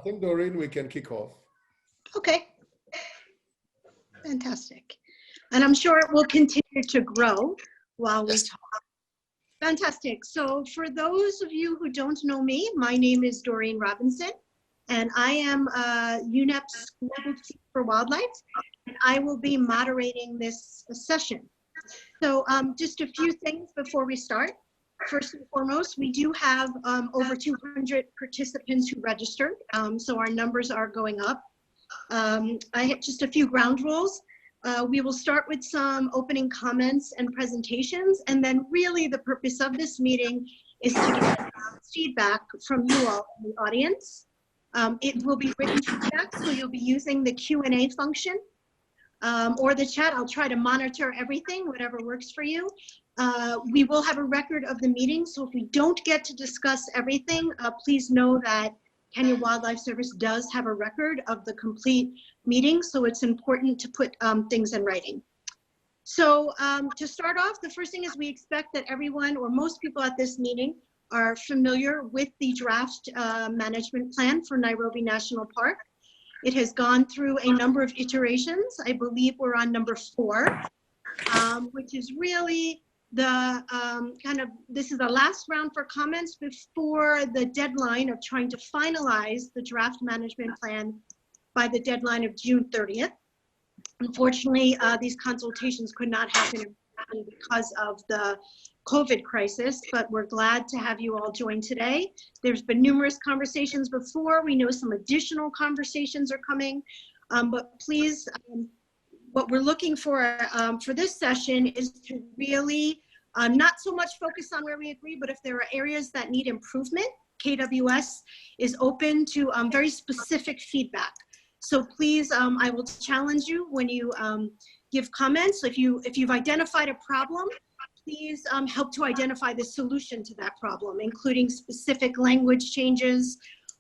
I think, Doreen, we can kick off. Okay. Fantastic. And I'm sure it will continue to grow while we talk. Fantastic. So for those of you who don't know me, my name is Doreen Robinson, and I am UNEP's Global Chief for Wildlife, and I will be moderating this session. So just a few things before we start. First and foremost, we do have over 200 participants who registered, so our numbers are going up. I have just a few ground rules. We will start with some opening comments and presentations, and then really the purpose of this meeting is to get feedback from you all in the audience. It will be written feedback, so you'll be using the Q&A function or the chat. I'll try to monitor everything, whatever works for you. We will have a record of the meeting, so if we don't get to discuss everything, please know that Kenya Wildlife Service does have a record of the complete meeting, so it's important to put things in writing. So to start off, the first thing is we expect that everyone or most people at this meeting are familiar with the draft management plan for Nairobi National Park. It has gone through a number of iterations. I believe we're on number 4, which is really the this is the last round for comments before the deadline of trying to finalize the draft management plan by the deadline of June 30th. Unfortunately, these consultations could not happen because of the COVID crisis, but we're glad to have you all join today. There's been numerous conversations before. We know some additional conversations are coming, but please, what we're looking for this session is to really not so much focus on where we agree, but if there are areas that need improvement, KWS is open to very specific feedback. So please, I will challenge you when you give comments. If you've identified a problem, please help to identify the solution to that problem, including specific language changes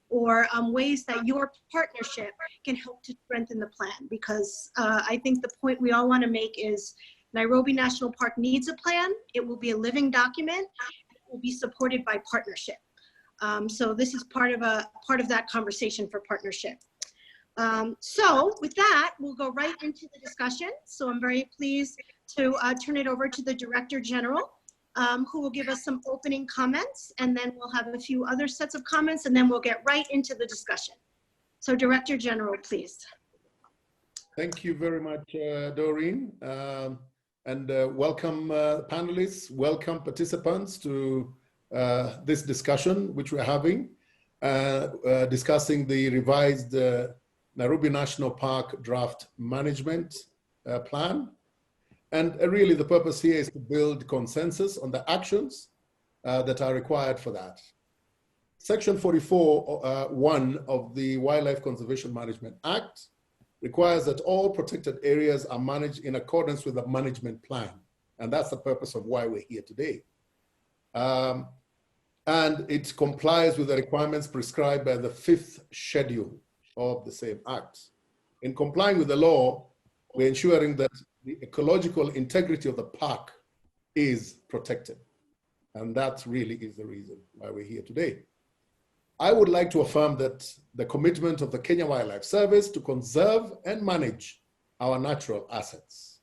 or ways that your partnership can help to strengthen the plan. Because I think the point we all want to make is Nairobi National Park needs a plan. It will be a living document. It will be supported by partnership. So this is part of that conversation for partnership. So with that, we'll go right into the discussion. So I'm very pleased to turn it over to the Director General, who will give us some opening comments, and then we'll have a few other sets of comments, and then we'll get right into the discussion. So Director General, please. Thank you very much, Doreen. And welcome panelists, welcome participants to this discussion, which we're having, discussing the revised Nairobi National Park Draft Management Plan. And really the purpose here is to build consensus on the actions that are required for that. Section 44(1) of the Wildlife Conservation Management Act requires that all protected areas are managed in accordance with the management plan. And that's the purpose of why we're here today. And it complies with the requirements prescribed by the 5th schedule of the same act. In complying with the law, we're ensuring that the ecological integrity of the park is protected. And that really is the reason why we're here today. I would like to affirm that the commitment of the Kenya Wildlife Service to conserve and manage our natural assets.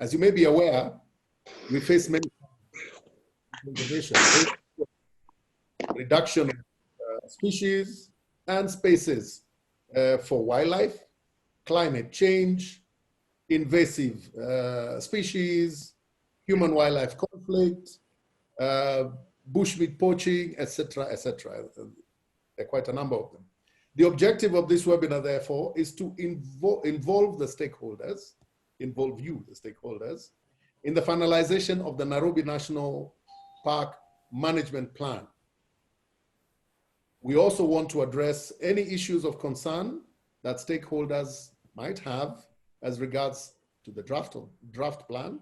As you may be aware, we face many conservation, reduction of species and spaces for wildlife, climate change, invasive species, human-wildlife conflict, bushmeat poaching, etc., etc. There are quite a number of them. The objective of this webinar, therefore, is to involve the stakeholders, involve you, the stakeholders, in the finalization of the Nairobi National Park Management Plan. We also want to address any issues of concern that stakeholders might have as regards to the draft plan,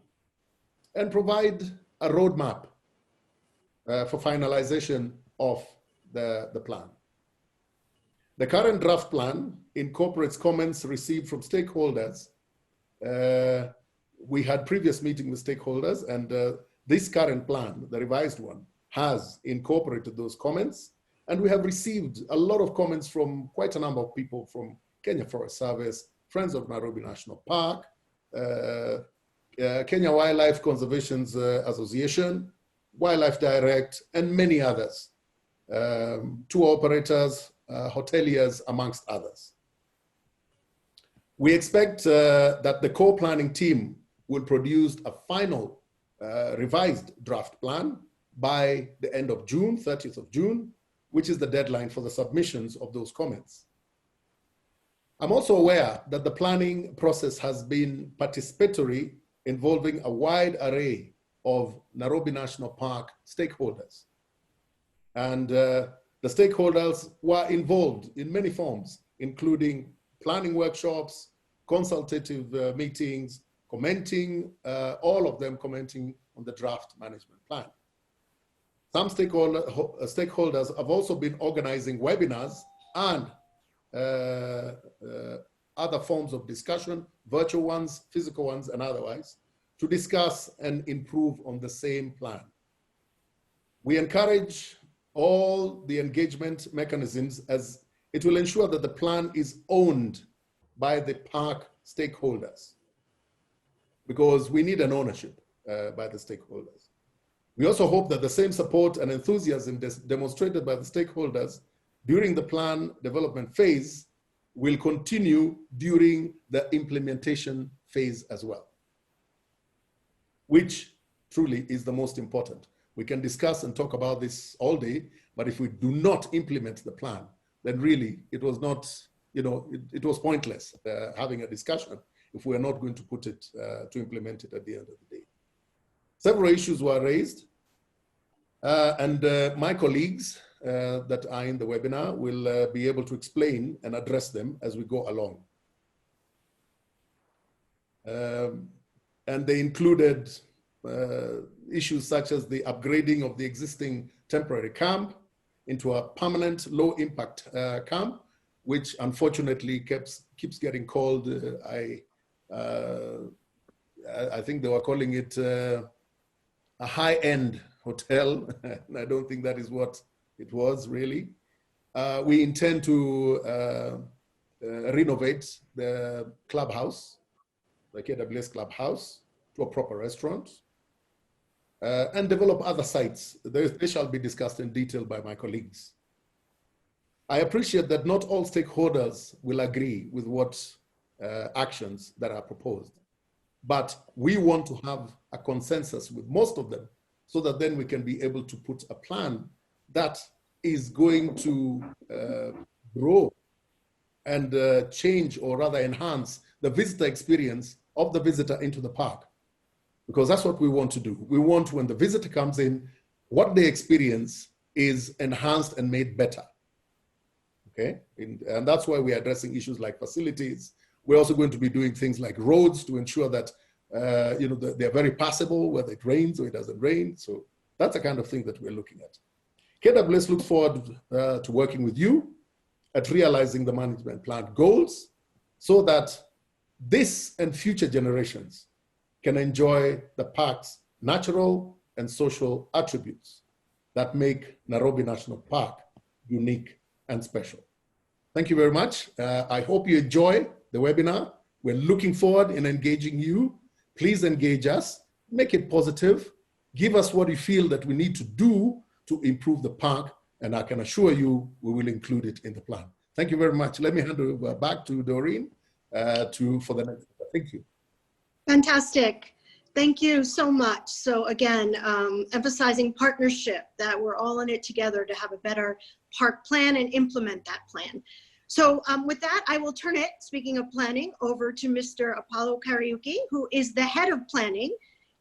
and provide a roadmap for finalization of the plan. The current draft plan incorporates comments received from stakeholders. We had previous meetings with stakeholders, and this current plan, the revised one, has incorporated those comments And we have received a lot of comments from quite a number of people from Kenya Forest Service, Friends of Nairobi National Park, Kenya Wildlife Conservation Association, Wildlife Direct, and many others, tour operators, hoteliers, amongst others. We expect that the core planning team will produce a final revised draft plan by the end of June, 30th of June, which is the deadline for the submissions of those comments. I'm also aware that the planning process has been participatory, involving a wide array of Nairobi National Park stakeholders. And the stakeholders were involved in many forms, including planning workshops, consultative meetings, commenting, all of them commenting on the draft management plan. Some stakeholders have also been organizing webinars and other forms of discussion, virtual ones, physical ones, and otherwise, to discuss and improve on the same plan. We encourage all the engagement mechanisms, as it will ensure that the plan is owned by the park stakeholders, because we need an ownership by the stakeholders. We also hope that the same support and enthusiasm demonstrated by the stakeholders during the plan development phase will continue during the implementation phase as well, which truly is the most important. We can discuss and talk about this all day, but if we do not implement the plan, then really it was not, it was pointless having a discussion if we are not going to put it, to implement it at the end of the day. Several issues were raised, and my colleagues that are in the webinar will be able to explain and address them as we go along. And they included issues such as the upgrading of the existing temporary camp into a permanent low impact camp, which unfortunately keeps getting called, I think they were calling it a high-end hotel. And I don't think that is what it was really. We intend to renovate the clubhouse, the KWS clubhouse, to a proper restaurant, and develop other sites. They shall be discussed in detail by my colleagues. I appreciate that not all stakeholders will agree with what actions that are proposed, but we want to have a consensus with most of them, so that then we can be able to put a plan that is going to grow and change, or rather enhance, the visitor experience of the visitor into the park. Because that's what we want to do. We want, when the visitor comes in, what they experience is enhanced and made better. Okay, and that's why we're addressing issues like facilities. We're also going to be doing things like roads to ensure that they're very passable, whether it rains or it doesn't rain. So that's the kind of thing that we're looking at. KWS looks forward to working with you at realizing the management plan goals, so that this and future generations can enjoy the park's natural and social attributes that make Nairobi National Park unique and special. Thank you very much. I hope you enjoy the webinar. We're looking forward in engaging you. Please engage us, make it positive, give us what you feel that we need to do to improve the park, and I can assure you we will include it in the plan. Thank you very much. Let me hand over back to Doreen for the next. Thank you. Fantastic. Thank you so much. So again, emphasizing partnership, that we're all in it together to have a better park plan and implement that plan. So with that, I will turn it, speaking of planning, over to Mr. Apollo Kariuki, who is the head of planning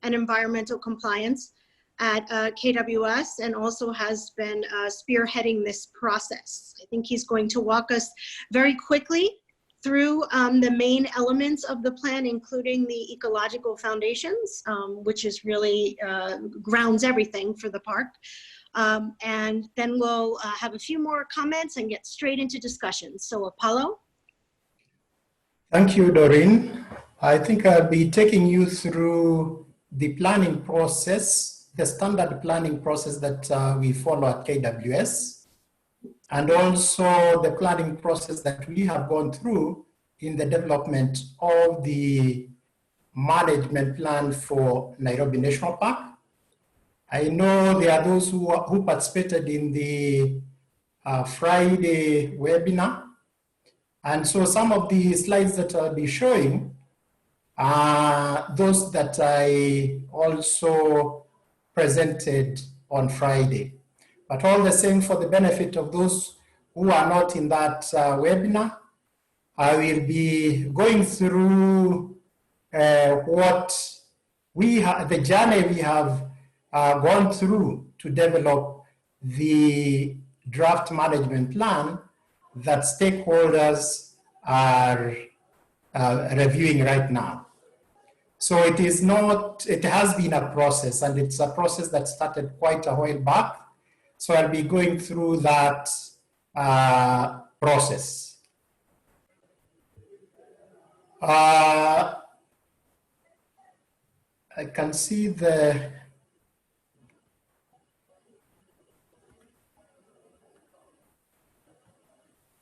and environmental compliance at KWS, and also has been spearheading this process. I think he's going to walk us very quickly through the main elements of the plan, including the ecological foundations, which is really grounds everything for the park. And then we'll have a few more comments and get straight into discussion. So Apollo. Thank you, Doreen. I think I'll be taking you through the planning process, the standard planning process that we follow at KWS. and also the planning process that we have gone through in the development of the management plan for Nairobi National Park. I know there are those who participated in the Friday webinar. And so some of the slides that I'll be showing are those that I also presented on Friday. But all the same, for the benefit of those who are not in that webinar, I will be going through what the journey we have gone through to develop the draft management plan that stakeholders are reviewing right now. So it has been a process, and it's a process that started quite a while back. So I'll be going through that process. I can see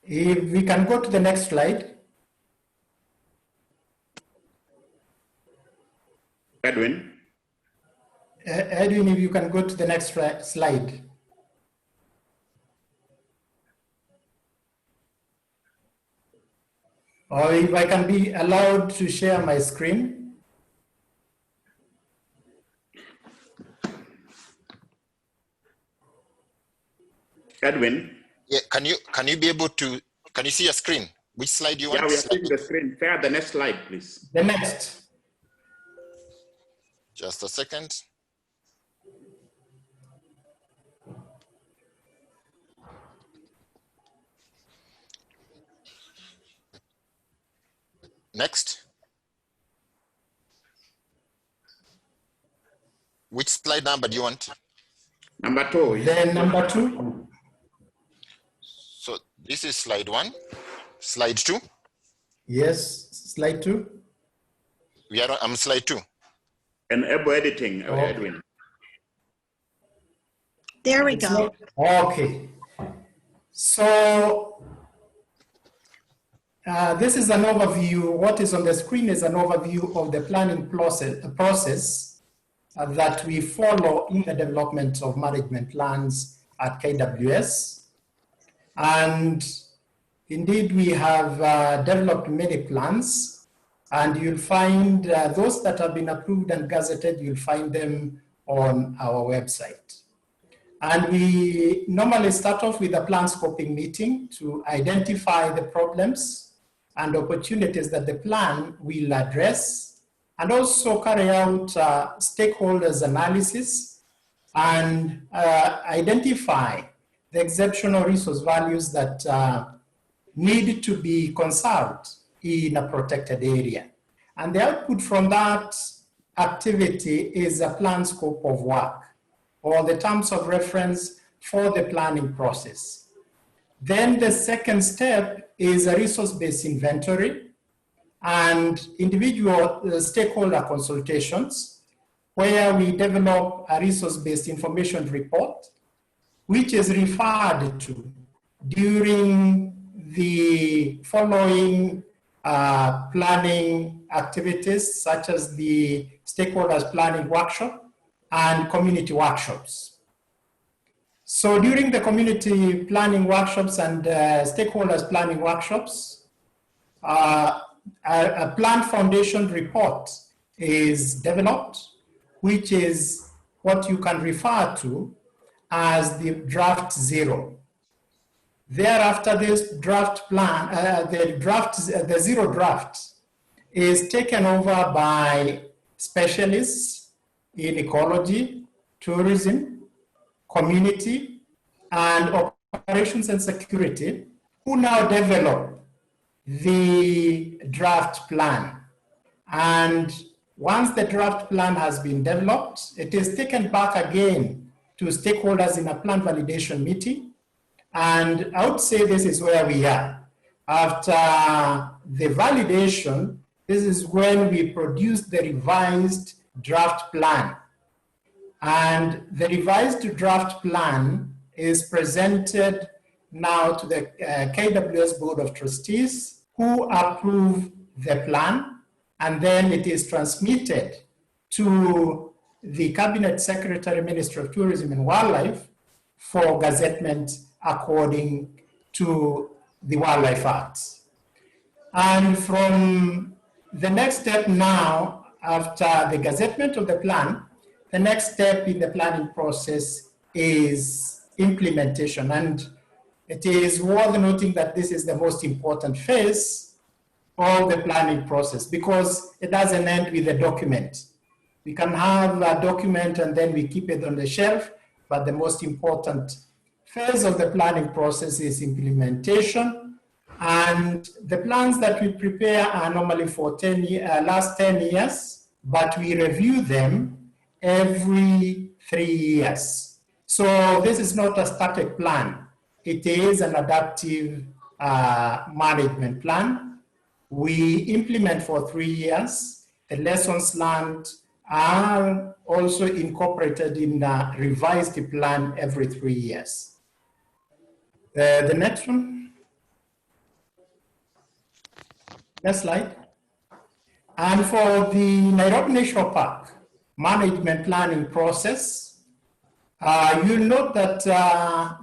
if we can go to the next slide. Edwin? Edwin, if you can go to the next slide. Or if I can be allowed to share my screen. Edwin? Yeah, can you be able to, can you see your screen? Which slide do you want? Yeah, we are seeing the screen. Share the next slide, please. The next. Just a second. Next. Which slide number do you want? Number 2. Then number 2. So this is slide 1. Slide 2. Yes, slide 2. We are on slide 2. Enable editing, Edwin. There we go. Okay. So this is an overview. What is on the screen is an overview of the planning process that we follow in the development of management plans at KWS. And indeed, we have developed many plans, and you'll find those that have been approved and gazetted, you'll find them on our website. And we normally start off with a plan scoping meeting to identify the problems and opportunities that the plan will address, and also carry out stakeholders analysis and identify the exceptional resource values that need to be conserved in a protected area. And the output from that activity is a plan scope of work, or the terms of reference for the planning process. Then the second step is a resource-based inventory and individual stakeholder consultations, where we develop a resource-based information report, which is referred to during the following planning activities, such as the stakeholders planning workshop and community workshops. So during the community planning workshops and stakeholders planning workshops, a plan foundation report is developed, which is what you can refer to as the draft 0. Thereafter, this draft plan, the 0 draft is taken over by specialists in ecology, tourism, community, and operations and security, who now develop the draft plan. And once the draft plan has been developed, it is taken back again to stakeholders in a plan validation meeting. And I would say this is where we are. After the validation, this is when we produce the revised draft plan. And the revised draft plan is presented now to the KWS Board of Trustees, who approve the plan, and then it is transmitted to the Cabinet Secretary, Ministry of Tourism and Wildlife for gazettement according to the Wildlife Act. And from the next step now, after the gazettement of the plan, the next step in the planning process is implementation. And it is worth noting that this is the most important phase of the planning process because it doesn't end with a document. We can have a document and then we keep it on the shelf, but the most important phase of the planning process is implementation. And the plans that we prepare are normally for last 10 years, but we review them every 3 years. So this is not a static plan. It is an adaptive management plan. We implement for 3 years. The lessons learned are also incorporated in a revised plan every 3 years. The next one. Next slide. And for the Nairobi National Park management planning process, you'll note that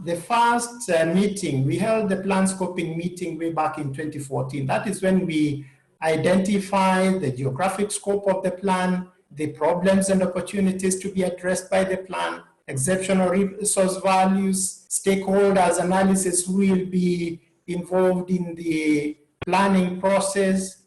the first meeting, we held the plan scoping meeting way back in 2014. That is when we identified the geographic scope of the plan, the problems and opportunities to be addressed by the plan, exceptional resource values, stakeholders analysis who will be involved in the planning process,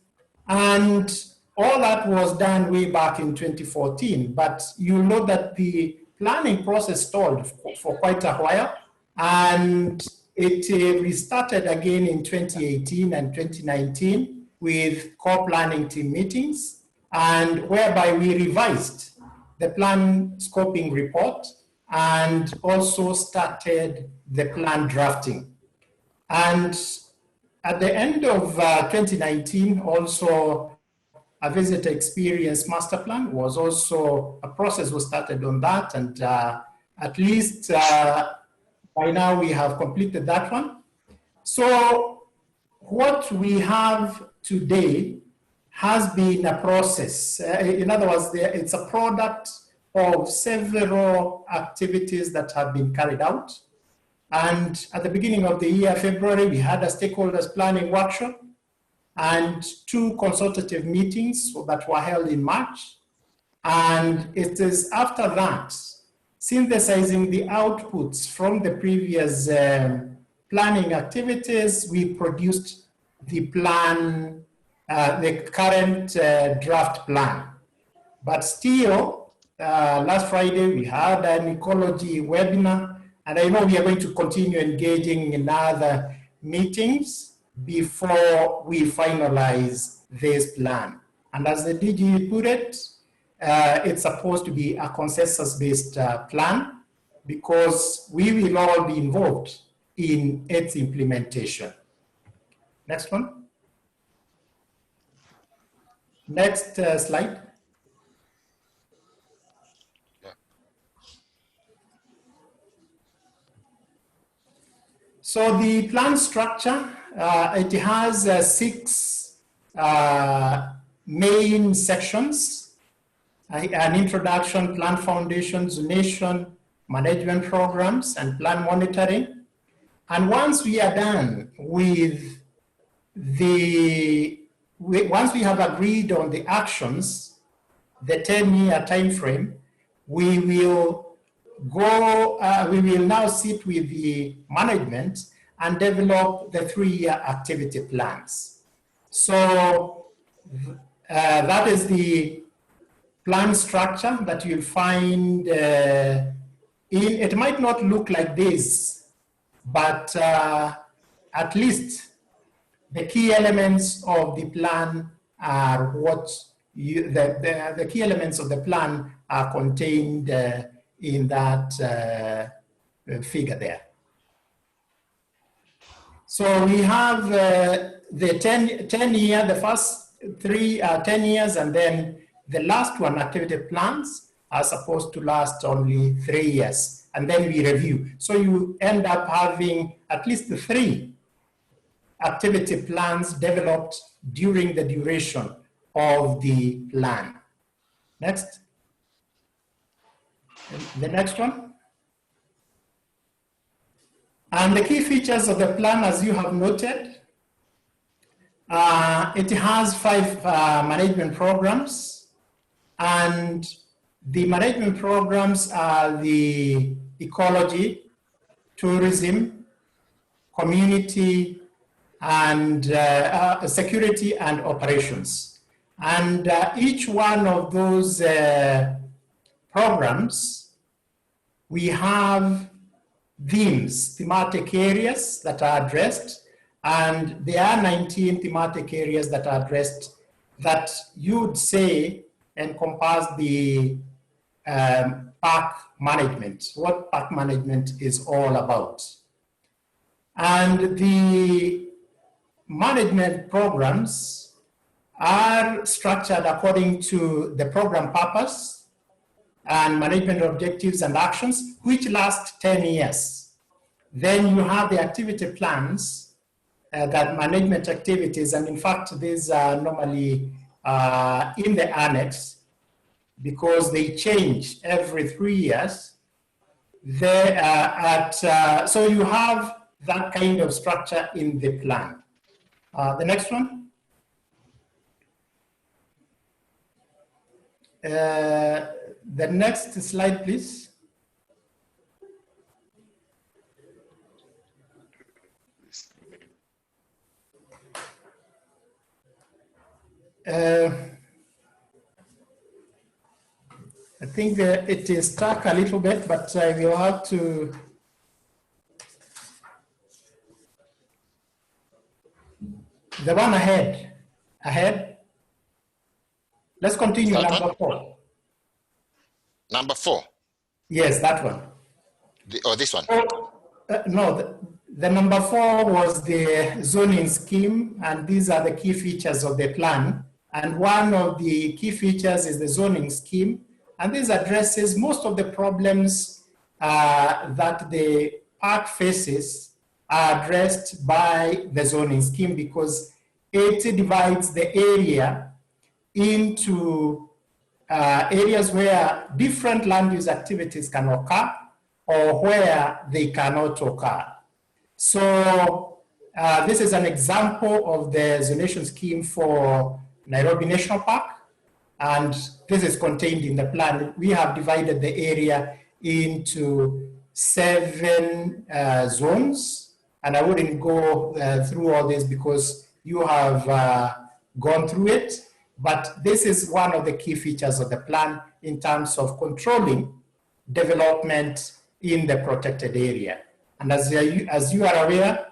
and all that was done way back in 2014. But you know that the planning process stalled for quite a while, and it restarted again in 2018 and 2019 with core planning team meetings, and whereby we revised the plan scoping report and also started the plan drafting. And at the end of 2019, also a visitor experience master plan was also, a process was started on that, and at least by now we have completed that one. So what we have today has been a process. In other words, it's a product of several activities that have been carried out. And at the beginning of the year, February, we had a stakeholders planning workshop and 2 consultative meetings that were held in March. And it is after that, synthesizing the outputs from the previous planning activities, we produced the plan, the current draft plan. But still, last Friday, we had an ecology webinar, and I know we are going to continue engaging in other meetings before we finalize this plan. And as the DG put it, it's supposed to be a consensus-based plan because we will all be involved in its implementation. Next one. Next slide. So the plan structure, it has 6 main sections: an introduction, plan foundation, zonation, management programs, and plan monitoring. And once we are done with once we have agreed on the actions, the 10-year time frame, we will now sit with the management and develop the 3-year activity plans. So that is the plan structure that you'll find it might not look like this, but at least the key elements of the plan are what the key elements of the plan are contained in that figure there. So we have the 10-year, the first 3 are 10 years, and then the last one, activity plans. are supposed to last only 3 years, and then we review. So you end up having at least 3 activity plans developed during the duration of the plan. Next. The next one. And the key features of the plan, as you have noted, it has 5 management programs, and the management programs are the ecology, tourism, community, and security and operations. And each one of those programs, we have themes, thematic areas that are addressed, and there are 19 thematic areas that are addressed that you would say encompass the park management, what park management is all about. And the management programs are structured according to the program purpose and management objectives and actions, which last 10 years. Then you have the activity plans that management activities, and in fact, these are normally in the annex because they change every 3 years. They are so you have that kind of structure in the plan. The next one. The next slide, please. I think it is stuck a little bit, but I will have to. The one ahead. Let's continue, number 4. Number 4? Yes, that one. This one? No, the number 4 was the zoning scheme, and these are the key features of the plan. And one of the key features is the zoning scheme, and this addresses most of the problems that the park faces are addressed by the zoning scheme, because it divides the area into areas where different land use activities can occur or where they cannot occur. So this is an example of the zonation scheme for Nairobi National Park, and this is contained in the plan. We have divided the area into 7 zones, and I wouldn't go through all this because you have gone through it, but this is one of the key features of the plan in terms of controlling development in the protected area. And as you are aware,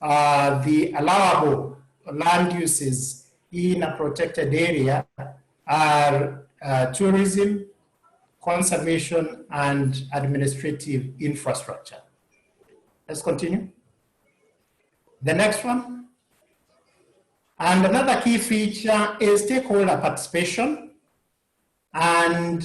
the allowable land uses in a protected area are tourism, conservation, and administrative infrastructure. Let's continue. The next one. And another key feature is stakeholder participation. And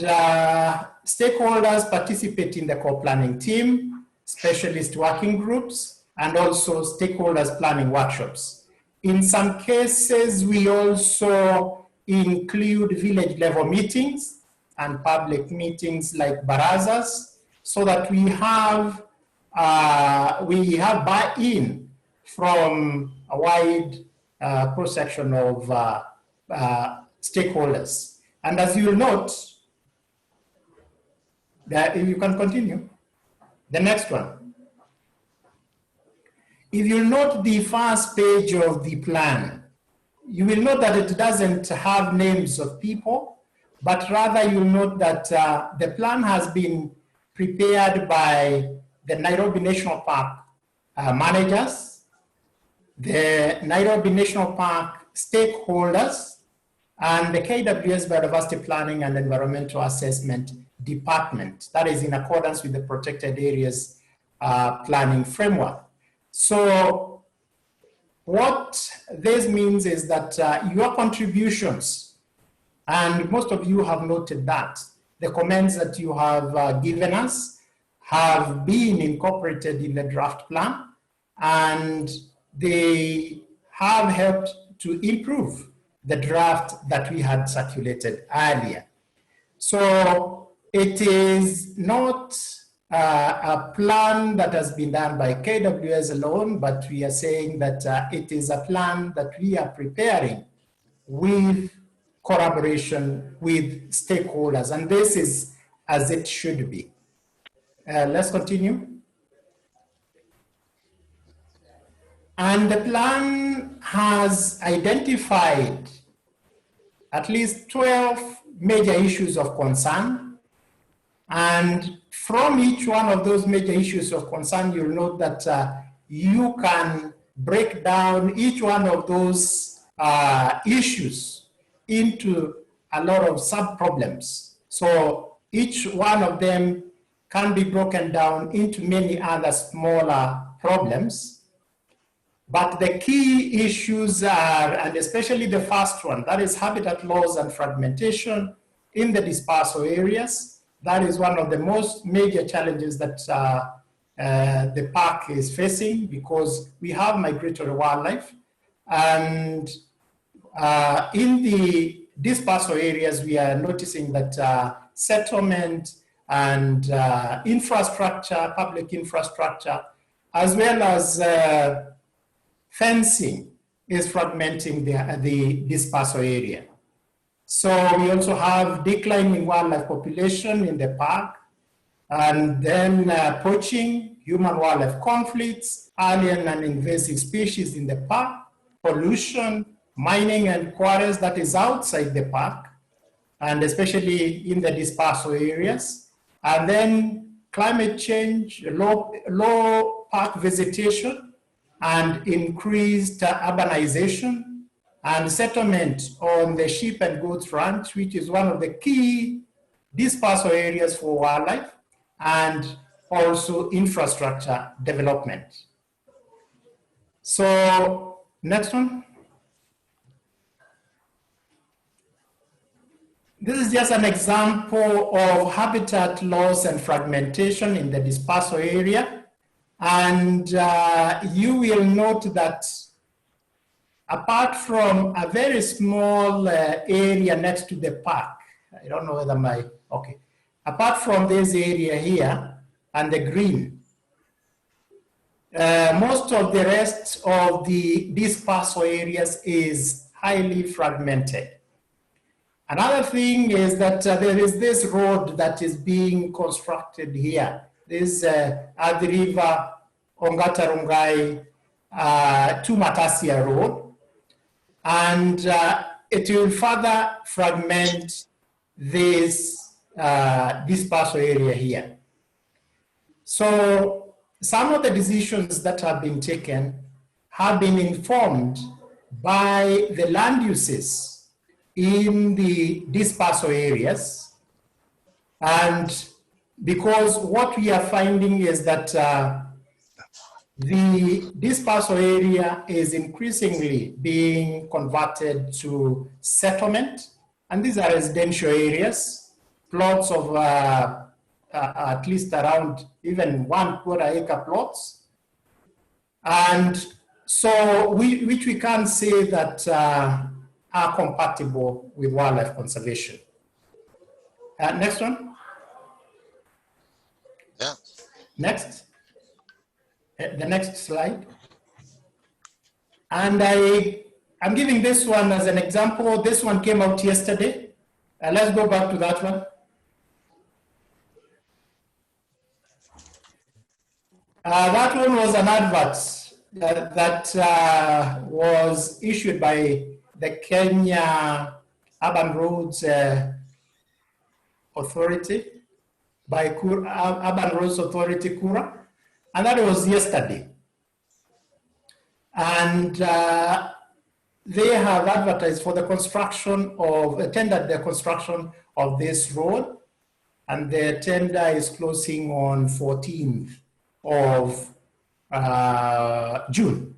stakeholders participate in the co-planning team, specialist working groups, and also stakeholders planning workshops. In some cases, we also include village level meetings and public meetings like barazas, so that we have buy-in from a wide cross-section of stakeholders. And as you will note, that if you can continue, the next one. If you note the first page of the plan, you will note that it doesn't have names of people, but rather you'll note that the plan has been prepared by the Nairobi National Park managers, the Nairobi National Park stakeholders, and the KWS Biodiversity Planning and Environmental Assessment Department. That is in accordance with the Protected Areas Planning Framework. So what this means is that your contributions, and most of you have noted that, the comments that you have given us have been incorporated in the draft plan, and they have helped to improve the draft that we had circulated earlier. So it is not a plan that has been done by KWS alone, but we are saying that it is a plan that we are preparing with collaboration with stakeholders, and this is as it should be. Let's continue. And the plan has identified at least 12 major issues of concern. And from each one of those major issues of concern, you'll note that you can break down each one of those issues into a lot of sub-problems. So each one of them can be broken down into many other smaller problems. But the key issues are, and especially the first one, that is habitat loss and fragmentation in the dispersal areas. That is one of the most major challenges that the park is facing, because we have migratory wildlife. And in the dispersal areas, we are noticing that settlement and infrastructure, public infrastructure, as well as fencing is fragmenting the dispersal area. So we also have declining wildlife population in the park, and then poaching, human-wildlife conflicts, alien and invasive species in the park, pollution, mining and quarries that is outside the park, and especially in the dispersal areas, and then climate change, low park visitation, and increased urbanization and settlement on the sheep and goats ranch, which is one of the key dispersal areas for wildlife, and also infrastructure development. So, next one. This is just an example of habitat loss and fragmentation in the dispersal area. And you will note that apart from a very small area next to the park, I don't know whether okay. Apart from this area here and the green, most of the rest of the dispersal areas is highly fragmented. Another thing is that there is this road that is being constructed here. This at the river Ongatarungai to Matasia Road, and it will further fragment this dispersal area here. So some of the decisions that have been taken have been informed by the land uses in the dispersal areas, and because what we are finding is that the dispersal area is increasingly being converted to settlement, and these are residential areas, plots of at least around even 1/4 acre plots, and so which we can say that are compatible with wildlife conservation. Next one. Yeah. Next. The next slide. And I'm giving this one as an example. This one came out yesterday. Let's go back to that one. That one was an advert that was issued by the Kenya Urban Roads Authority, by Urban Roads Authority, Kura, and that was yesterday. And they have advertised for the construction of, tendered the construction of this road, and the tender is closing on 14th of June,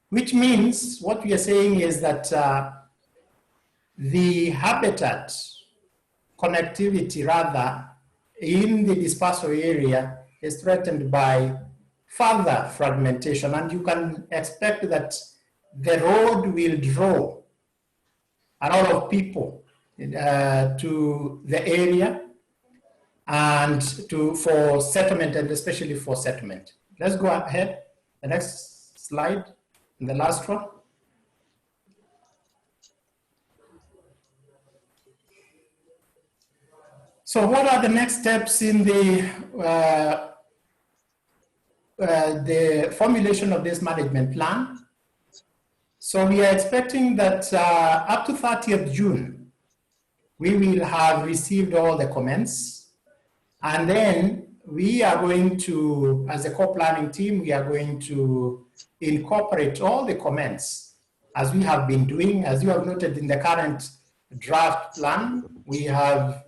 which means what we are saying is that the habitat connectivity rather in the dispersal area is threatened by further fragmentation, and you can expect that the road will draw a lot of people to the area and for settlement, and especially for settlement. Let's go ahead. The next slide, and the last one. So what are the next steps in the formulation of this management plan? So we are expecting that up to 30th June, we will have received all the comments, and then we are going to, as a co-planning team, we are going to incorporate all the comments as we have been doing. As you have noted in the current draft plan, we have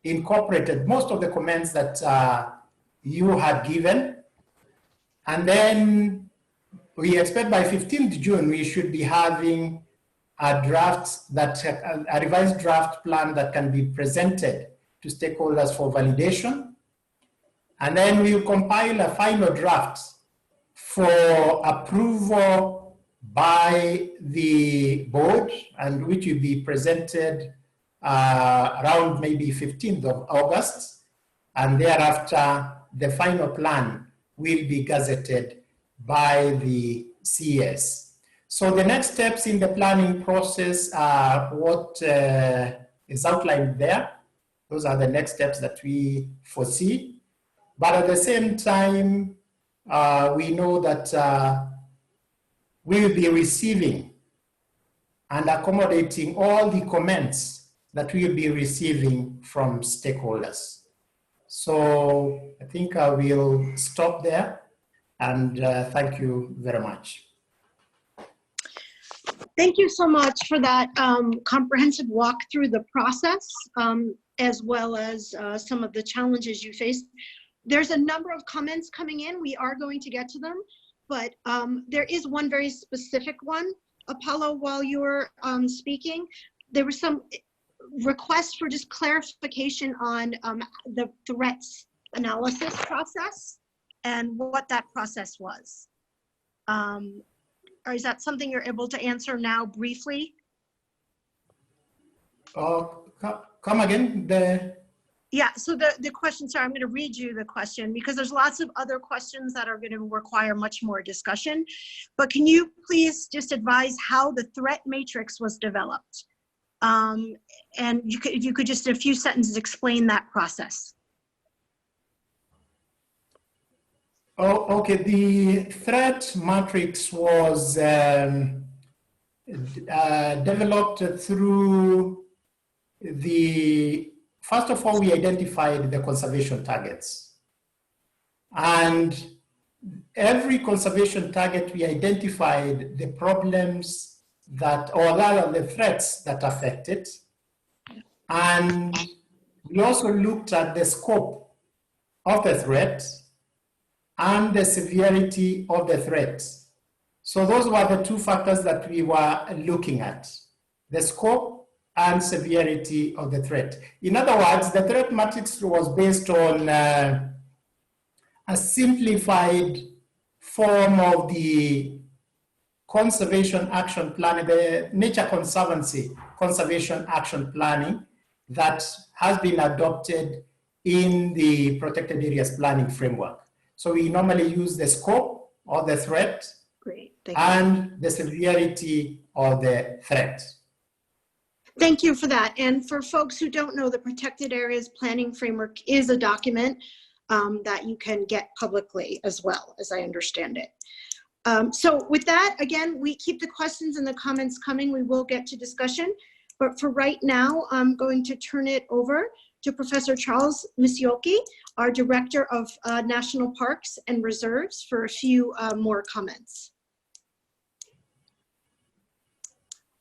incorporated most of the comments that you had given. And then we expect by 15th June, we should be having a revised draft plan that can be presented to stakeholders for validation. And then we'll compile a final draft for approval by the board, and which will be presented around maybe 15th of August. And thereafter, the final plan will be gazetted by the CS. So the next steps in the planning process are what is outlined there. Those are the next steps that we foresee. But at the same time, we know that we will be receiving and accommodating all the comments that we will be receiving from stakeholders. So I think I will stop there, and thank you very much. Thank you so much for that comprehensive walk through the process, as well as some of the challenges you faced. There's a number of comments coming in. We are going to get to them, but there is one very specific one. Apollo, while you were speaking, there was some requests for just clarification on the threats analysis process and what that process was. Or is that something you're able to answer now briefly? Come again? Yeah, so the question, sorry, I'm going to read you the question because there's lots of other questions that are going to require much more discussion. But can you please just advise how the threat matrix was developed? And if you could just in a few sentences explain that process. Oh, okay. The threat matrix was developed through first of all, we identified the conservation targets. And every conservation target, we identified the problems that, or rather the threats that affect it. And we also looked at the scope of the threat and the severity of the threat. So those were the two factors that we were looking at, the scope and severity of the threat. In other words, the threat matrix was based on a simplified form of the conservation action plan, the Nature Conservancy conservation action planning that has been adopted in the protected areas planning framework. So we normally use the scope of the threat. Great. Thank you. And the severity of the threat. Thank you for that. And for folks who don't know, the Protected Areas Planning Framework is a document that you can get publicly as well, as I understand it. So with that, again, we keep the questions and the comments coming. We will get to discussion. But for right now, I'm going to turn it over to Professor Charles Misioki, our Director of National Parks and Reserves, for a few more comments.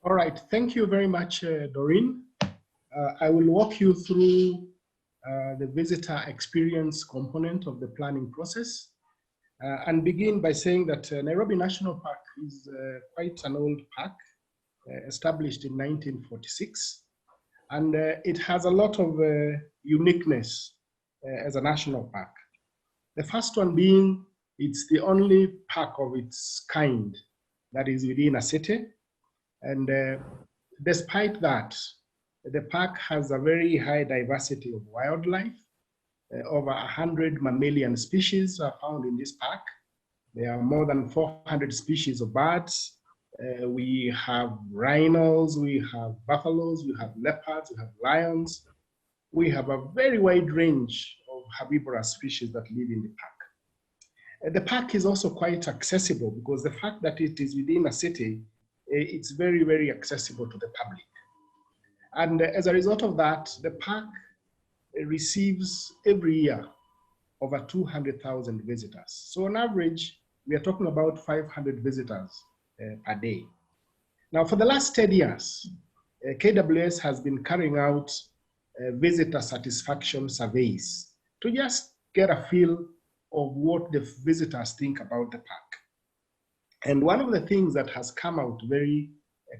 All right, thank you very much, Doreen. I will walk you through the visitor experience component of the planning process and begin by saying that Nairobi National Park is quite an old park, established in 1946. And it has a lot of uniqueness as a national park. The first one being, it's the only park of its kind that is within a city. And despite that, the park has a very high diversity of wildlife. Over 100 mammalian species are found in this park. There are more than 400 species of birds. We have rhinos, we have buffaloes, we have leopards, we have lions. We have a very wide range of herbivorous species that live in the park. The park is also quite accessible because the fact that it is within a city, it's very, very accessible to the public. And as a result of that, the park receives every year over 200,000 visitors. So on average, we are talking about 500 visitors per day. Now, for the last 10 years, KWS has been carrying out visitor satisfaction surveys to just get a feel of what the visitors think about the park. And one of the things that has come out very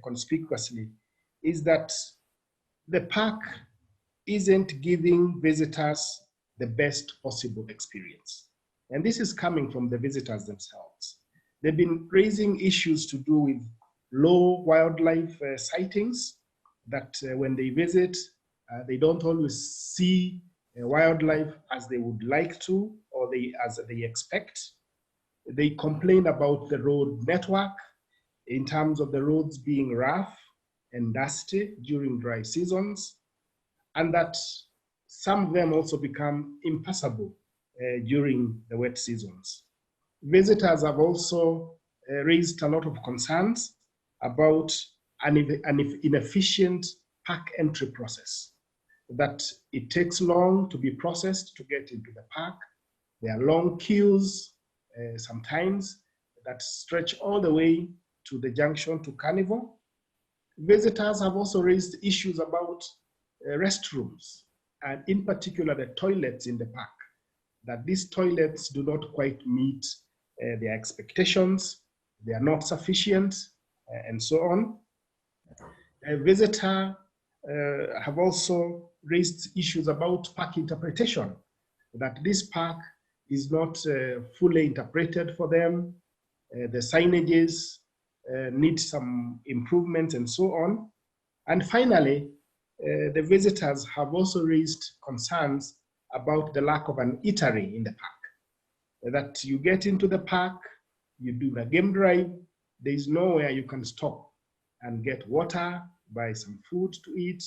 conspicuously is that the park isn't giving visitors the best possible experience. And this is coming from the visitors themselves. They've been raising issues to do with low wildlife sightings, that when they visit, they don't always see wildlife as they would like to, or as they expect. They complain about the road network in terms of the roads being rough and dusty during dry seasons, and that some of them also become impassable during the wet seasons. Visitors have also raised a lot of concerns about an inefficient park entry process, that it takes long to be processed to get into the park. There are long queues sometimes that stretch all the way to the junction to Carnival. Visitors have also raised issues about restrooms, and in particular the toilets in the park, that these toilets do not quite meet their expectations, they are not sufficient, and so on. Visitors have also raised issues about park interpretation, that this park is not fully interpreted for them, the signages need some improvement, and so on. And finally, the visitors have also raised concerns about the lack of an eatery in the park. That you get into the park, you do a game drive, there is nowhere you can stop and get water, buy some food to eat,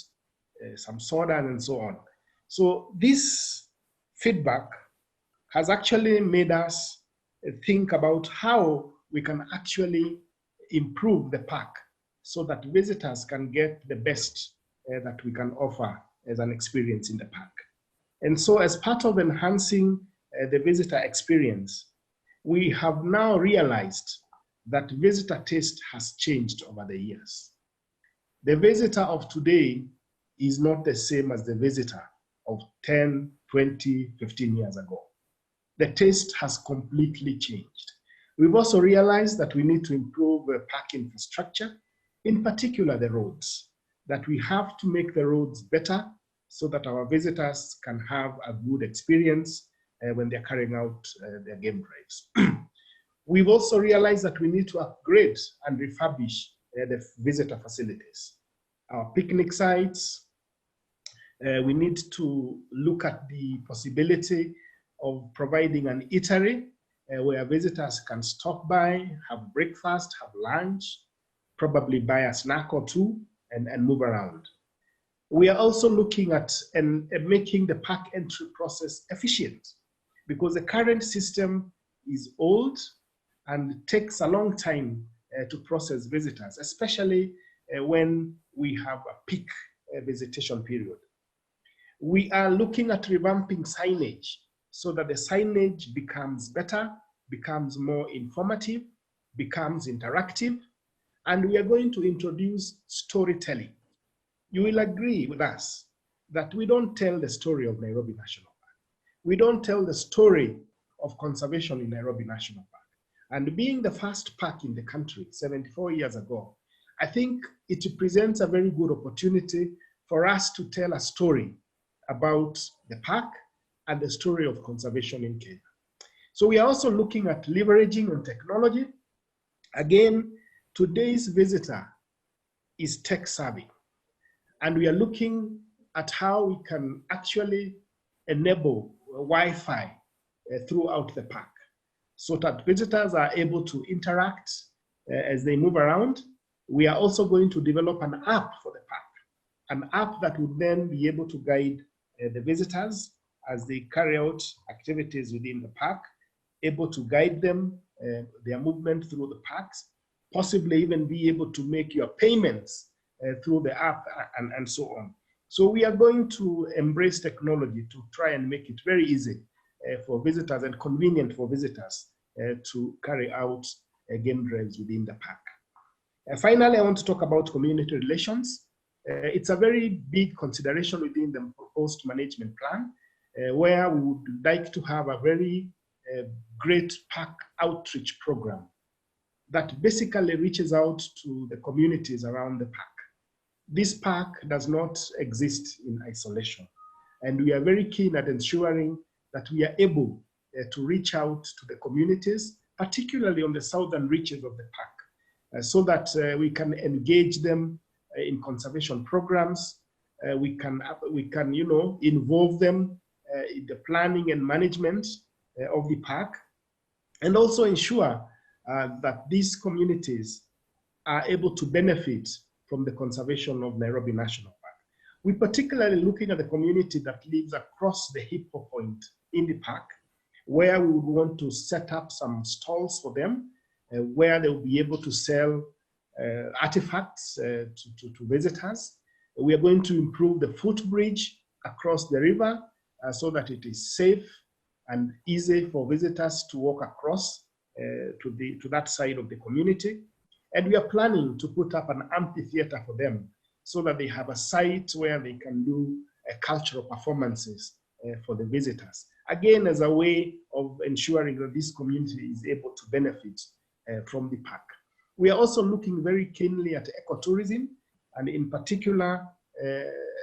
some soda, and so on. So this feedback has actually made us think about how we can actually improve the park so that visitors can get the best that we can offer as an experience in the park. And so as part of enhancing the visitor experience, we have now realized that visitor taste has changed over the years. The visitor of today is not the same as the visitor of 10, 20, 15 years ago. The taste has completely changed. We've also realized that we need to improve park infrastructure, in particular the roads, that we have to make the roads better so that our visitors can have a good experience when they're carrying out their game drives. We've also realized that we need to upgrade and refurbish the visitor facilities. Our picnic sites, we need to look at the possibility of providing an eatery where visitors can stop by, have breakfast, have lunch, probably buy a snack or two, and move around. We are also looking at making the park entry process efficient, because the current system is old and takes a long time to process visitors, especially when we have a peak visitation period. We are looking at revamping signage so that the signage becomes better, becomes more informative, becomes interactive, and we are going to introduce storytelling. You will agree with us that we don't tell the story of Nairobi National Park. We don't tell the story of conservation in Nairobi National Park. And being the first park in the country 74 years ago, I think it presents a very good opportunity for us to tell a story about the park and the story of conservation in Kenya. So we are also looking at leveraging on technology. Again, today's visitor is tech savvy, and we are looking at how we can actually enable Wi-Fi throughout the park so that visitors are able to interact as they move around. We are also going to develop an app for the park, an app that would then be able to guide the visitors as they carry out activities within the park, able to guide them, their movement through the parks, possibly even be able to make your payments through the app and so on. So we are going to embrace technology to try and make it very easy for visitors and convenient for visitors to carry out game drives within the park. Finally, I want to talk about community relations. It's a very big consideration within the proposed management plan, where we would like to have a very great park outreach program that basically reaches out to the communities around the park. This park does not exist in isolation, and we are very keen at ensuring that we are able to reach out to the communities, particularly on the southern reaches of the park, so that we can engage them in conservation programs. We can involve them in the planning and management of the park, and also ensure that these communities are able to benefit from the conservation of Nairobi National Park. We're particularly looking at the community that lives across the Hippo Point in the park, where we would want to set up some stalls for them, where they'll be able to sell artifacts to visitors. We are going to improve the footbridge across the river so that it is safe and easy for visitors to walk across to that side of the community. And we are planning to put up an amphitheater for them so that they have a site where they can do cultural performances for the visitors. Again, as a way of ensuring that this community is able to benefit from the park. We are also looking very keenly at ecotourism, and in particular,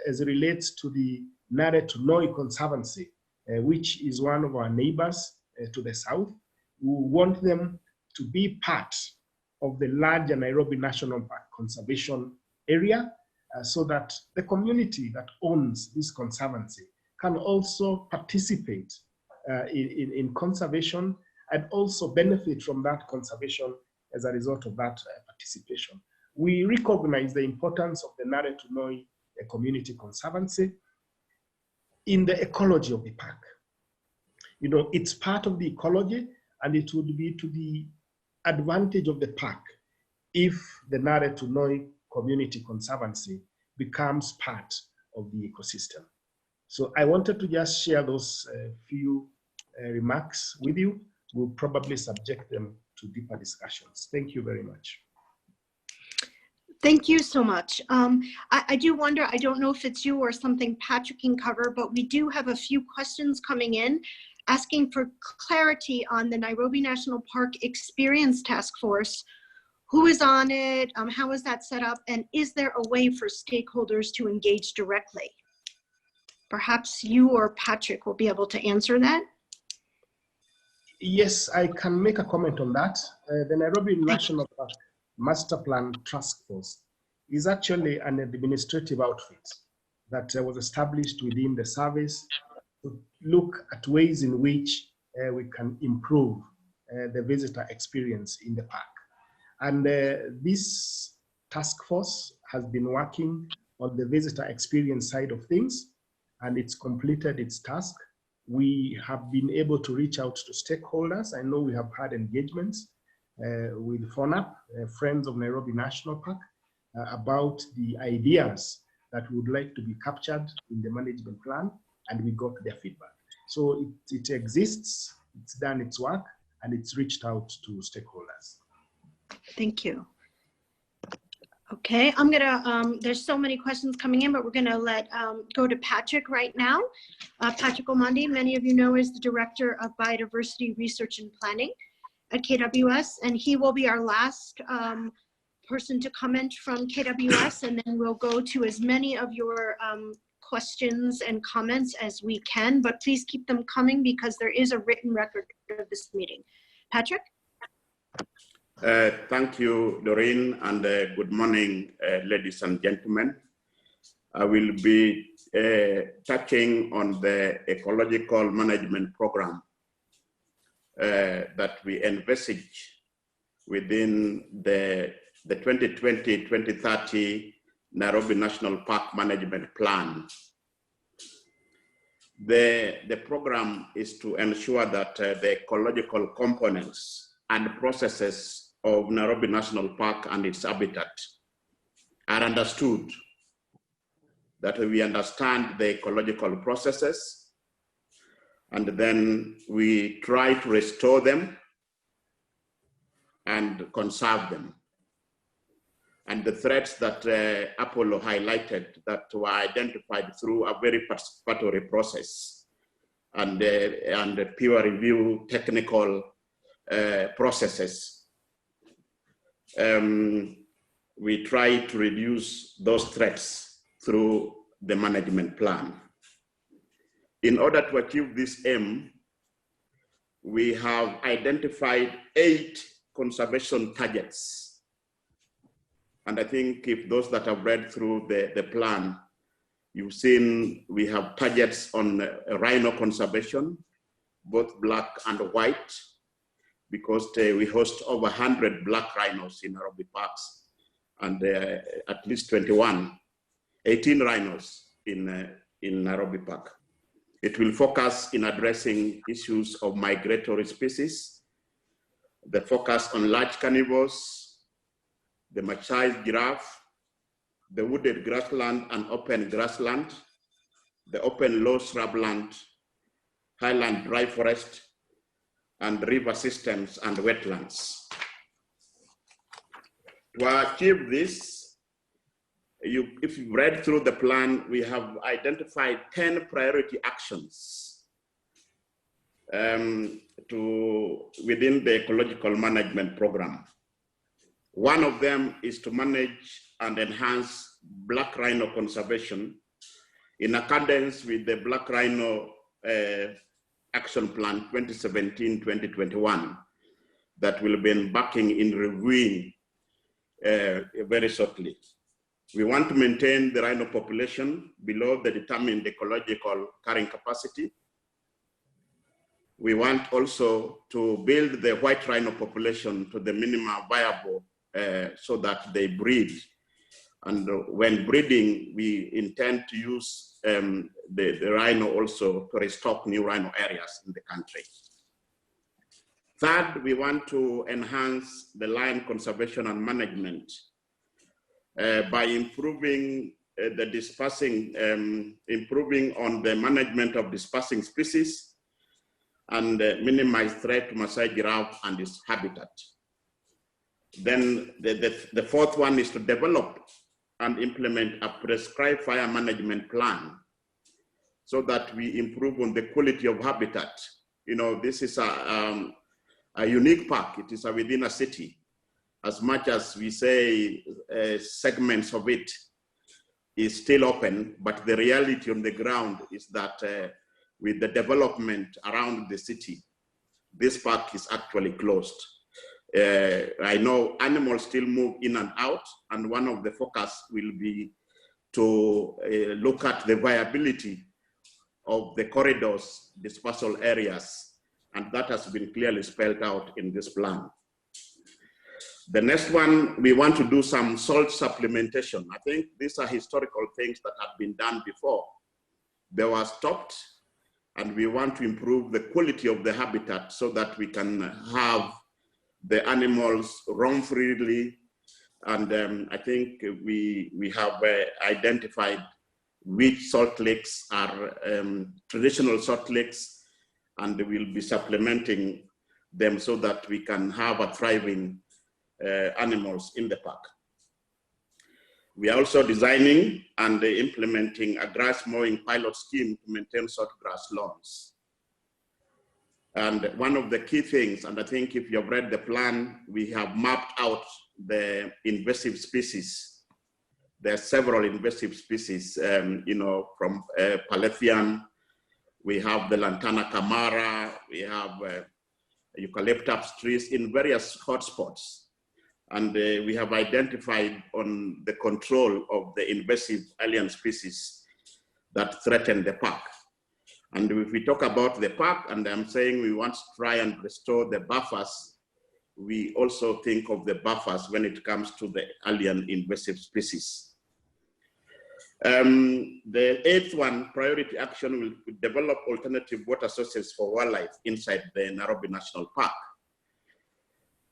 as it relates to the Nare to Noi Conservancy, which is one of our neighbors to the south. We want them to be part of the larger Nairobi National Park conservation area, so that the community that owns this conservancy can also participate in conservation and also benefit from that conservation as a result of that participation. We recognize the importance of the Nare to Noi Community Conservancy in the ecology of the park. You know, it's part of the ecology, and it would be to the advantage of the park if the Nare to Noi Community Conservancy becomes part of the ecosystem. So I wanted to just share those few remarks with you. We'll probably subject them to deeper discussions. Thank you very much. Thank you so much. I do wonder, I don't know if it's you or something Patrick can cover, but we do have a few questions coming in asking for clarity on the Nairobi National Park Experience Task Force. Who is on it? How is that set up? And is there a way for stakeholders to engage directly? Perhaps you or Patrick will be able to answer that. Yes, I can make a comment on that. The Nairobi National Park Master Plan Task Force is actually an administrative outfit that was established within the service to look at ways in which we can improve the visitor experience in the park. And this task force has been working on the visitor experience side of things, and it's completed its task. We have been able to reach out to stakeholders. I know we have had engagements with FONAP, Friends of Nairobi National Park, about the ideas that we would like to be captured in the management plan, and we got their feedback. So it exists, it's done its work, and it's reached out to stakeholders. Thank you. Okay, I'm gonna, there's so many questions coming in, but we're gonna go to Patrick right now. Patrick Omondi, many of you know, is the Director of Biodiversity Research and Planning at KWS, and he will be our last person to comment from KWS, and then we'll go to as many of your questions and comments as we can, but please keep them coming because there is a written record of this meeting. Patrick? Thank you, Doreen, and good morning, ladies and gentlemen. I will be touching on the Ecological Management Program that we envisage within the 2020-2030 Nairobi National Park Management Plan. The program is to ensure that the ecological components and processes of Nairobi National Park and its habitat are understood, that we understand the ecological processes, and then we try to restore them and conserve them. And the threats that Apollo highlighted that were identified through a very participatory process and peer review technical processes. We try to reduce those threats through the management plan. In order to achieve this aim, we have identified 8 conservation targets. And I think if those that have read through the plan, you've seen we have targets on rhino conservation, both black and white, because we host over 100 black rhinos in Nairobi parks, and at least 18 rhinos in Nairobi Park. It will focus in addressing issues of migratory species, the focus on large carnivores, the machized giraffe, the wooded grassland and open grassland, the open low shrubland, highland dry forest, and river systems and wetlands. To achieve this, if you read through the plan, we have identified 10 priority actions within the Ecological Management Program. One of them is to manage and enhance black rhino conservation in accordance with the Black Rhino Action Plan 2017-2021 that will be embarking in reviewing very shortly. We want to maintain the rhino population below the determined ecological carrying capacity. We want also to build the white rhino population to the minimum viable so that they breed. And when breeding, we intend to use the rhino also to restock new rhino areas in the country. Third, we want to enhance the lion conservation and management by improving the dispersing, improving on the management of dispersing species and minimize threat to Maasai giraffe and its habitat. Then the fourth one is to develop and implement a prescribed fire management plan so that we improve on the quality of habitat. You know, this is a unique park. It is within a city. As much as we say segments of it is still open, but the reality on the ground is that with the development around the city, this park is actually closed. I know animals still move in and out, and one of the focus will be to look at the viability of the corridors, dispersal areas, and that has been clearly spelled out in this plan. The next one, we want to do some salt supplementation. I think these are historical things that have been done before. They were stopped, and we want to improve the quality of the habitat so that we can have the animals roam freely. And I think we have identified which salt licks are traditional salt licks, and we'll be supplementing them so that we can have a thriving animals in the park. We are also designing and implementing a grass mowing pilot scheme to maintain short grass lawns. And one of the key things, and I think if you've read the plan, we have mapped out the invasive species. There are several invasive species, you know, from Palethian, we have the Lantana camara, we have eucalyptus trees in various hotspots. And we have identified on the control of the invasive alien species that threaten the park. And if we talk about the park, and I'm saying we want to try and restore the buffers, we also think of the buffers when it comes to the alien invasive species. The eighth one, priority action, will develop alternative water sources for wildlife inside the Nairobi National Park.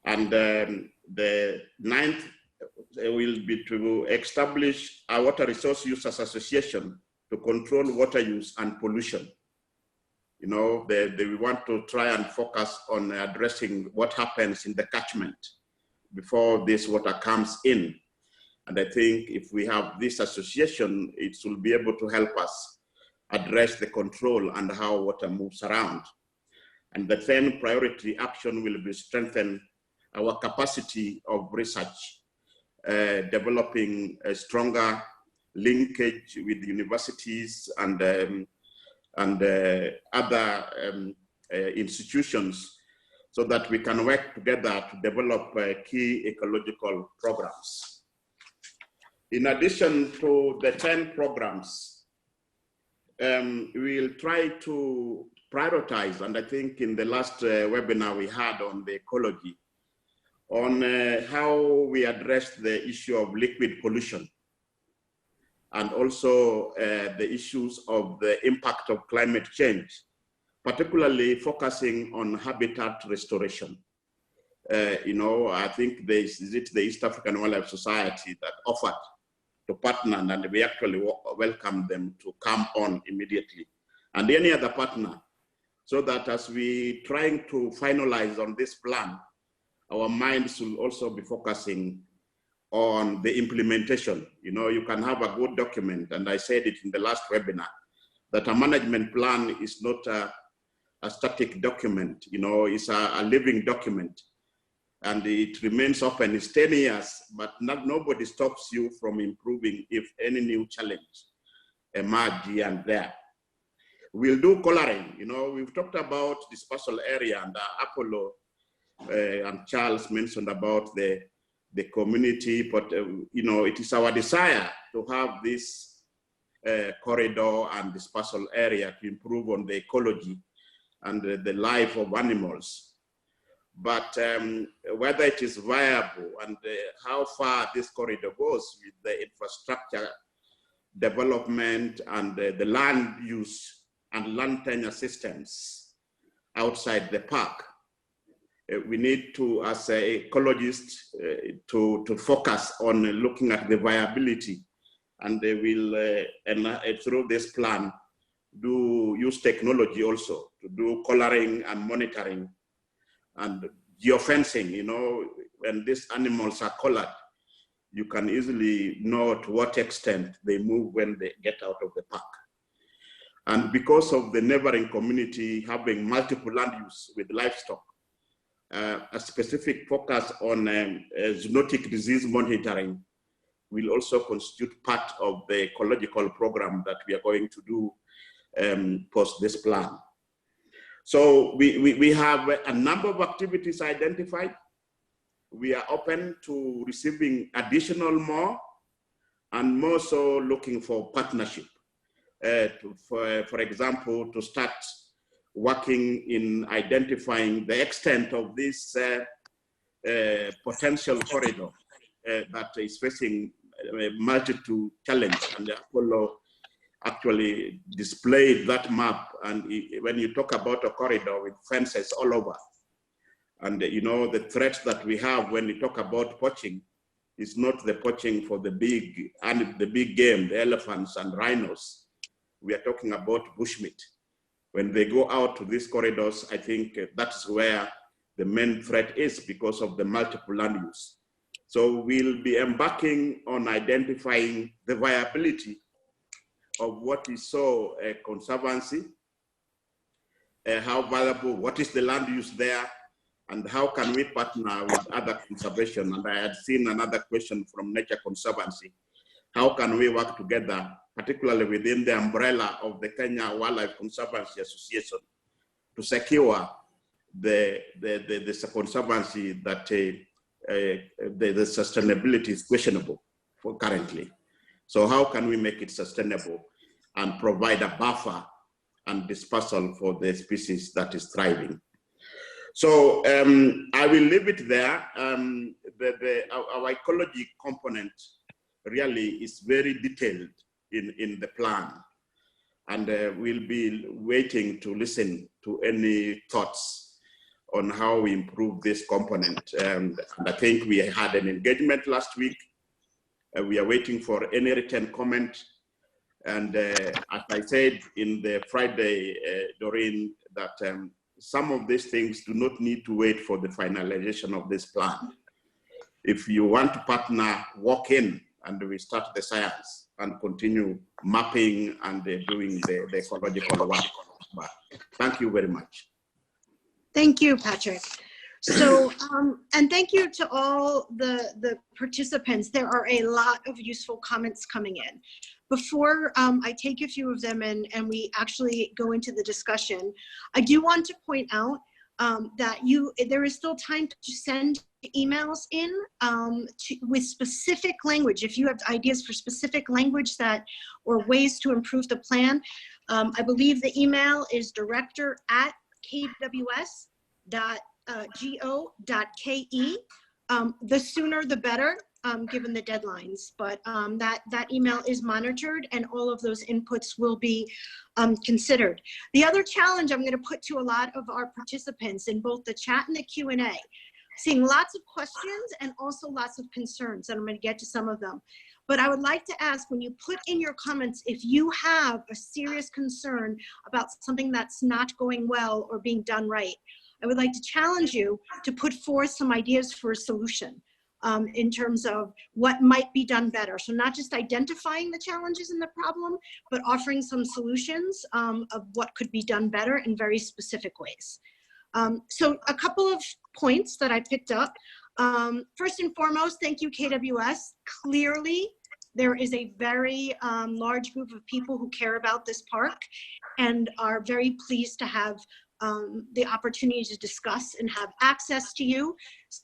And the ninth will be to establish a water resource users association to control water use and pollution. You know, we want to try and focus on addressing what happens in the catchment before this water comes in. And I think if we have this association, it will be able to help us address the control and how water moves around. And the 10th priority action will be strengthen our capacity of research, developing a stronger linkage with universities and other institutions so that we can work together to develop key ecological programs. In addition to the 10 programs, we'll try to prioritize, and I think in the last webinar we had on the ecology, on how we address the issue of liquid pollution and also the issues of the impact of climate change, particularly focusing on habitat restoration. You know, I think it's the East African Wildlife Society that offered to partner, and we actually welcome them to come on immediately, and any other partner, so that as we trying to finalize on this plan, our minds will also be focusing on the implementation. You know, you can have a good document, and I said it in the last webinar, that a management plan is not a static document, you know, it's a living document, and it remains open. It's 10 years, but nobody stops you from improving if any new challenge emerge here and there. We'll do coloring. You know, we've talked about dispersal area, and Apollo and Charles mentioned about the community, but you know, it is our desire to have this corridor and dispersal area to improve on the ecology and the life of animals. But whether it is viable and how far this corridor goes with the infrastructure development and the land use and land tenure systems outside the park, we need to, as ecologists, to focus on looking at the viability, and they will, through this plan, use technology also to do collaring and monitoring and geofencing. You know, when these animals are collared, you can easily know to what extent they move when they get out of the park. And because of the neighboring community having multiple land use with livestock, a specific focus on zoonotic disease monitoring will also constitute part of the ecological program that we are going to do post this plan. So we have a number of activities identified. We are open to receiving additional more, and more so looking for partnership. For example, to start working in identifying the extent of this potential corridor that is facing a multitude challenge, and Apollo actually displayed that map. And when you talk about a corridor with fences all over, and you know, the threats that we have when we talk about poaching is not the poaching for the big game, the elephants and rhinos. We are talking about bushmeat. When they go out to these corridors, I think that's where the main threat is, because of the multiple land use. So we'll be embarking on identifying the viability of what is so conservancy, how valuable, what is the land use there, and how can we partner with other conservation? And I had seen another question from Nature Conservancy. How can we work together, particularly within the umbrella of the Kenya Wildlife Conservancy Association, to secure the conservancy that the sustainability is questionable for currently. So how can we make it sustainable and provide a buffer and dispersal for the species that is thriving? So I will leave it there. Our ecology component really is very detailed in the plan. And we'll be waiting to listen to any thoughts on how we improve this component. And I think we had an engagement last week. We are waiting for any written comment. And as I said in the Friday, Doreen, that some of these things do not need to wait for the finalization of this plan. If you want to partner, walk in and we start the science and continue mapping and doing the ecological work. But thank you very much. Thank you, Patrick. So, and thank you to all the participants. There are a lot of useful comments coming in. Before I take a few of them and we actually go into the discussion, I do want to point out that there is still time to send emails in with specific language. If you have ideas for specific language or ways to improve the plan, I believe the email is director@kws.go.ke. The sooner the better, given the deadlines, but that email is monitored and all of those inputs will be considered. The other challenge I'm going to put to a lot of our participants in both the chat and the Q&A, seeing lots of questions and also lots of concerns, and I'm going to get to some of them. But I would like to ask, when you put in your comments, if you have a serious concern about something that's not going well or being done right, I would like to challenge you to put forth some ideas for a solution in terms of what might be done better. So not just identifying the challenges and the problem, but offering some solutions of what could be done better in very specific ways. So a couple of points that I picked up. First and foremost, thank you, KWS. Clearly, there is a very large group of people who care about this park and are very pleased to have the opportunity to discuss and have access to you.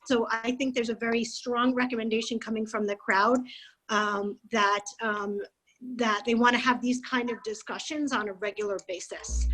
So I think there's a very strong recommendation coming from the crowd that they want to have these kind of discussions on a regular basis.